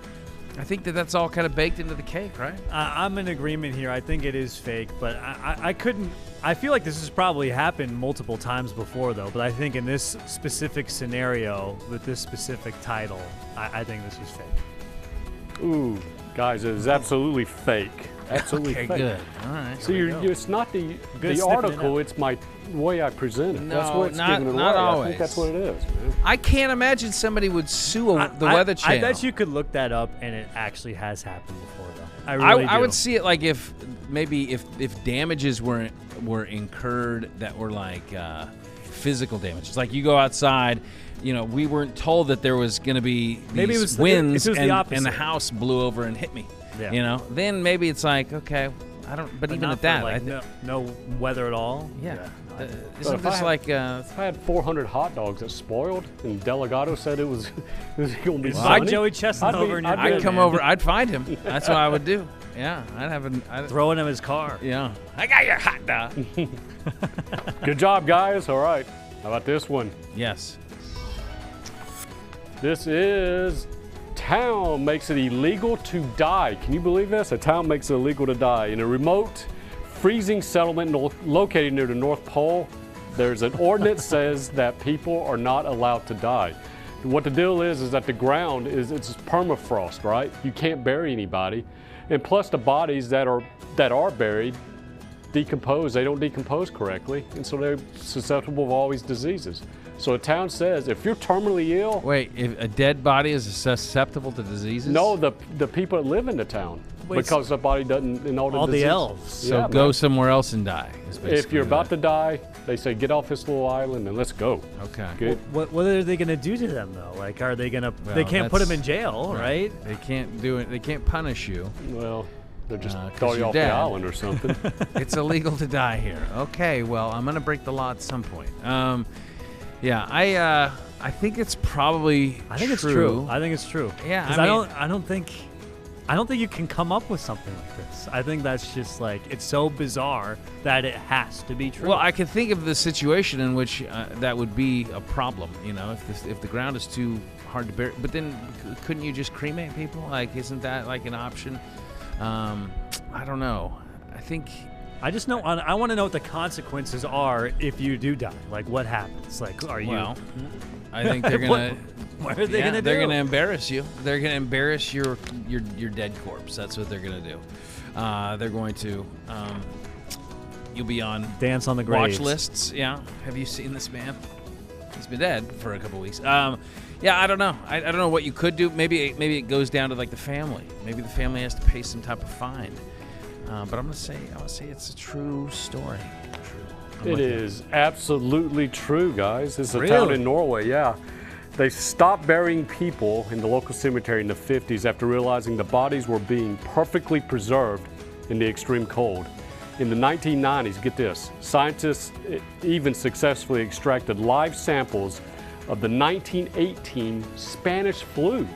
I think that's all kind of baked into the cake, right? I'm in agreement here. I think it is fake, but I couldn't. I feel like this has probably happened multiple times before, though. But I think in this specific scenario with this specific title, I think this is fake. Ooh, guys, it is absolutely fake. Absolutely okay, fake. Good. All right. So it's not the article, it's my way I present it. No, that's what's giving it away. not always. I think that's what it is, man. I can't imagine somebody would sue the Weather Channel. I bet you could look that up, and it actually has happened before, though. I would see it like if damages were incurred that were like physical damages. Like you go outside, we weren't told that there was going to be these winds, and the house blew over and hit me. Yeah. Then maybe it's like, okay, I don't. But even at that, like no weather at all. Yeah. Isn't this like if I had 400 hot dogs that spoiled and Delgado said it was going to be sunny? Find Joey Chestnut over in your I'd bed, come man. over. I'd find him. That's what I would do. Yeah, I'd throw in his car. Yeah, I got your hot dog. Good job, guys. All right. How about this one? Yes. This is town makes it illegal to die. Can you believe this? A town makes it illegal to die. In a remote, freezing settlement located near the North Pole, there's an ordinance says that people are not allowed to die. What the deal is that the ground it's permafrost, right? You can't bury anybody. And plus the bodies that are buried decompose. They don't decompose correctly, and so they're susceptible of all these diseases. So a town says if you're terminally ill. Wait, if a dead body is susceptible to diseases? No, the people that live in the town. Because the body doesn't, and all the elves. So go somewhere else and die. If you're about to die, they say get off this little island and let's go. Okay. Good. What are they going to do to them though? Like, are they going to? They can't put them in jail, right? They can't do it. They can't punish you. Well, they'll just throw you off dead. the island or something. It's illegal to die here. Okay. Well, I'm going to break the law at some point. Yeah, I think it's probably it's true. I think it's true. Yeah, I don't think I don't think you can come up with something like this. I think that's just like, it's so bizarre that it has to be true. Well, I can think of the situation in which that would be a problem, if the ground is too hard to bury. But then couldn't you just cremate people? Like, isn't that like an option? I don't know. I just know, I want to know what the consequences are if you do die. Like, what happens? Like, are you... Well, I think they're going to... What are they going to do? They're going to embarrass you. They're going to embarrass your dead corpse. That's what they're going to do. They're going to... you'll be on... Dance on the graves. Watch lists. Yeah. Have you seen this man? He's been dead for a couple weeks. Yeah, I don't know. I don't know what you could do. Maybe it goes down to like the family. Maybe the family has to pay some type of fine. But I'm gonna say it's a true story. It is absolutely true, guys. This is a town in Norway. Yeah, they stopped burying people in the local cemetery in the 50s after realizing the bodies were being perfectly preserved in the extreme cold. In the 1990s, get this, scientists even successfully extracted live samples of the 1918 Spanish flu.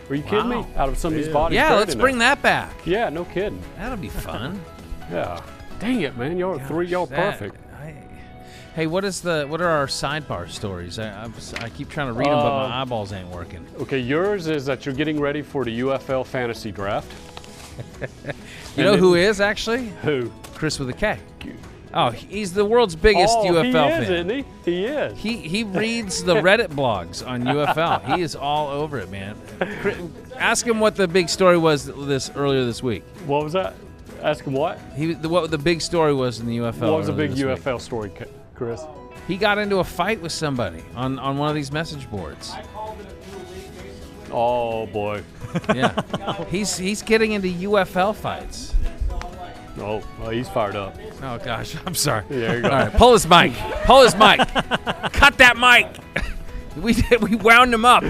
Are you kidding me? Out of some of these bodies. Yeah, let's bring that back. Yeah, no kidding. That'll be fun. Yeah. Dang it, man. Y'all perfect. Hey, what are our sidebar stories? I keep trying to read them, but my eyeballs ain't working. Okay, yours is that you're getting ready for the UFL fantasy draft. You know who is actually? Who? Chris with a K. Oh, he's the world's biggest UFL fan. Isn't he? He is. He reads the Reddit blogs on UFL. He is all over it, man. Ask him what the big story was earlier this week. What was that? Ask him what? What the big story was in the UFL. What was the big UFL story, Chris? He got into a fight with somebody on one of these message boards. Oh boy. Yeah. He's getting into UFL fights. Oh, well, he's fired up. Oh, gosh. I'm sorry. There you go. All right, pull his mic. Cut that mic. We wound him up.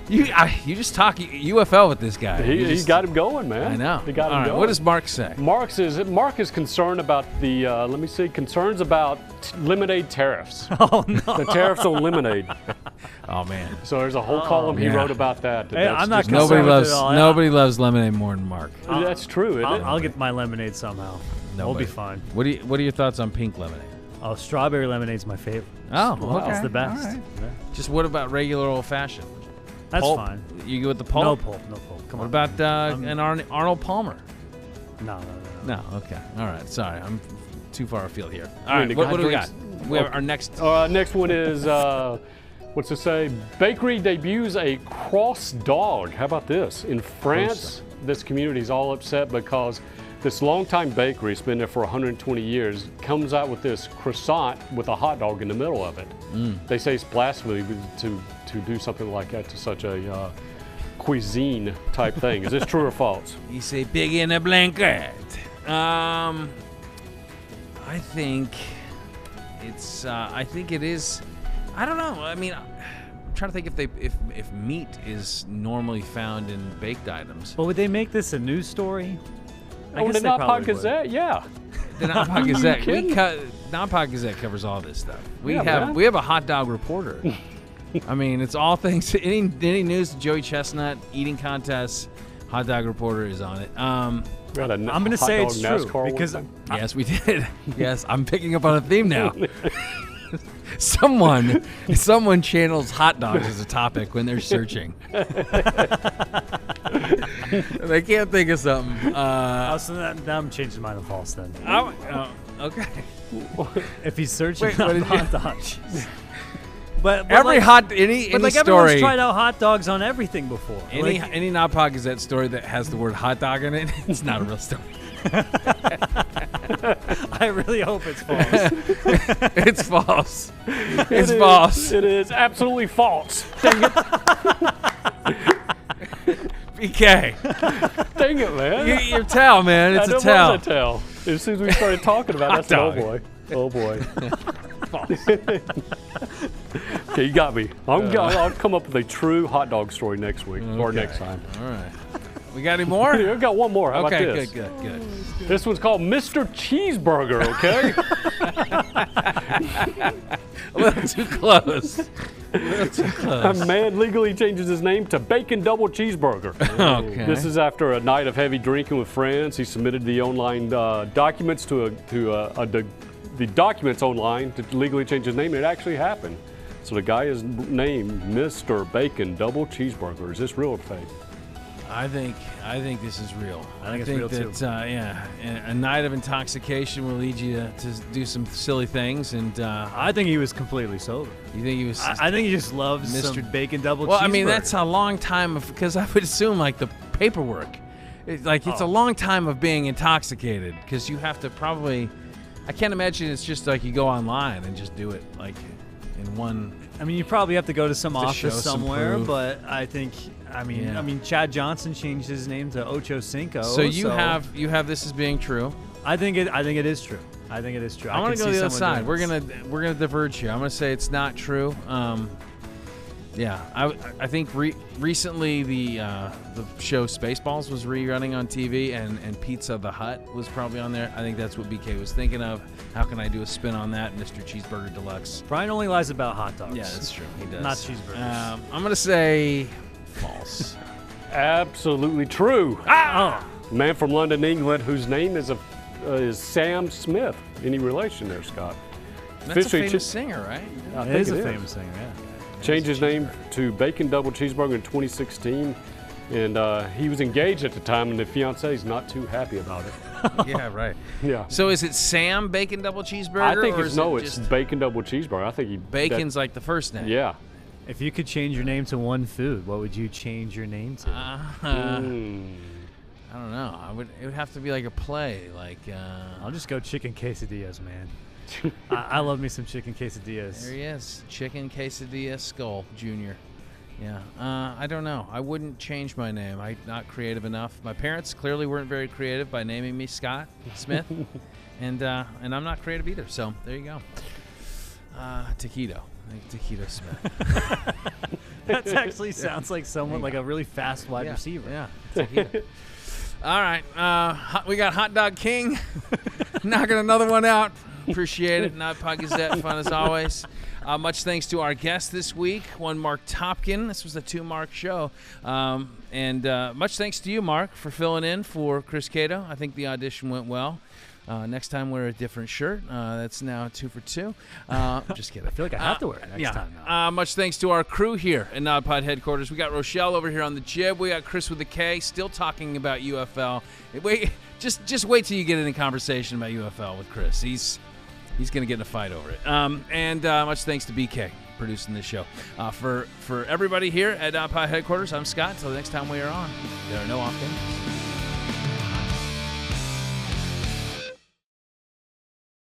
You just talk UFL with this guy. He got him going, man. I know. He got him going. What does Mark say? Mark is concerned about the, concerns about lemonade tariffs. Oh, no. The tariffs on lemonade. Oh, man. So there's a whole column he wrote about that. Hey, I'm not Nobody loves lemonade more than Mark. That's true, isn't it? I'll get my lemonade somehow. We'll be fine. What are your thoughts on pink lemonade? Oh, strawberry lemonade's my favorite. Oh, okay. It's the best. Right. Yeah. Just what about regular old-fashioned? That's pulp? Fine. You go with the pulp? No pulp. Come on. What about an Arnold Palmer? No. No, okay. All right, sorry. I'm too far afield here. All right, what do we got? We have our next... next one is, what's it say? Bakery debuts a cross dog. How about this? In France, this community is all upset because this longtime bakery, it's been there for 120 years, comes out with this croissant with a hot dog in the middle of it. They say it's blasphemy to do something like that to such a cuisine type thing. Is this true or false? You say pig in a blanket. I think it is. I don't know. I mean, I'm trying to think if meat is normally found in baked items. But would they make this a news story? Oh, the NODPOD Gazette, yeah. The NODPOD Gazette. NODPOD Gazette covers all this stuff. We have a hot dog reporter. I mean, it's all things. Any news, Joey Chestnut, eating contests, hot dog reporter is on it. I'm going to say it's true because yes, we did. Yes, I'm picking up on a theme now. Someone channels hot dogs as a topic when they're searching. They can't think of something. So now I'm changing mine to false then. Okay. If he's searching hot dogs. But any everyone's story, tried out hot dogs on everything before. Any NODPOD Gazette story that has the word hot dog in it, it's not a real story. I really hope it's false. It's false. It's false. It is absolutely false. Dang it. BK. Dang it, man. Your towel, man. It's a towel. It was a towel. As soon as we started talking about it, that's oh boy. Oh boy. False. Okay, you got me. I'll come up with a true hot dog story next week or next time. All right. We got any more? I've got one more. How about this? Good. This one's called Mr. Cheeseburger, okay? A little too close. A man legally changes his name to Bacon Double Cheeseburger. Okay. This is after a night of heavy drinking with friends. He submitted the online documents the documents online to legally change his name. It actually happened. So the guy is named Mr. Bacon Double Cheeseburger. Is this real or fake? I think this is real. I think it's real that, too. A night of intoxication will lead you to do some silly things, and I think he was completely sober. you think he was? I think he just loves Mr. some bacon double cheeseburger. Well, I mean, that's a long time of, because I would assume like the paperwork, it's a long time of being intoxicated, because you have to probably. I can't imagine it's just like you go online and just do it like in one. I mean, you probably have to go to some To show office some somewhere, proof. but I think, Chad Johnson changed his name to Ocho Cinco. So you have this as being true. I think it is true. I think it is true. I want to go to the other side. We're gonna. gonna diverge here. I'm gonna say it's not true. I think recently the show Spaceballs was rerunning on TV, and Pizza the Hut was probably on there. I think that's what BK was thinking of. How can I do a spin on that, Mr. Cheeseburger Deluxe? Brian only lies about hot dogs. Yeah, that's true. He does. Not cheeseburgers. I'm gonna say false. Absolutely true. A man from London, England, whose name is Sam Smith. Any relation there, Scott? That's a famous singer, right? I It think is it a is. famous singer, yeah. Changed his name to Bacon Double Cheeseburger in 2016, and he was engaged at the time, and the fiancée is not too happy about it. Yeah, right. Yeah. So is it Sam Bacon Double Cheeseburger? I think or it's is it's Bacon Double Cheeseburger. I think Bacon's like the first name. Yeah. If you could change your name to one food, what would you change your name to? I don't know. It would have to be like a play, like. I'll just go chicken quesadillas, man. I love me some chicken quesadillas. There he is, Chicken Quesadilla Skol Jr. Yeah, I don't know. I wouldn't change my name. I'm not creative enough. My parents clearly weren't very creative by naming me Scott Smith, and I'm not creative either. So there you go. Taquito. Taquito Smith. That actually sounds like someone like a really fast wide receiver. Yeah. Taquito. All right, we got Hot Dog King knocking another one out. Appreciate it. NODPOD Gazette, fun as always. Much thanks to our guest this week, one Marc Topkin. This was a 2-Mark show. And much thanks to you, Mark, for filling in for Chris Cato. I think the audition went well. Next time, wear a different shirt. That's now 2 for 2. Just kidding. I feel like I have to wear it next time now. Much thanks to our crew here at NODPOD headquarters. We got Rochelle over here on the jib. We got Chris with a K, still talking about UFL. Wait, just wait till you get in a conversation about UFL with Chris. He's going to get in a fight over it. And much thanks to BK producing this show. For everybody here at NODPOD headquarters, I'm Scott. Until the next time we are on, there are no off days.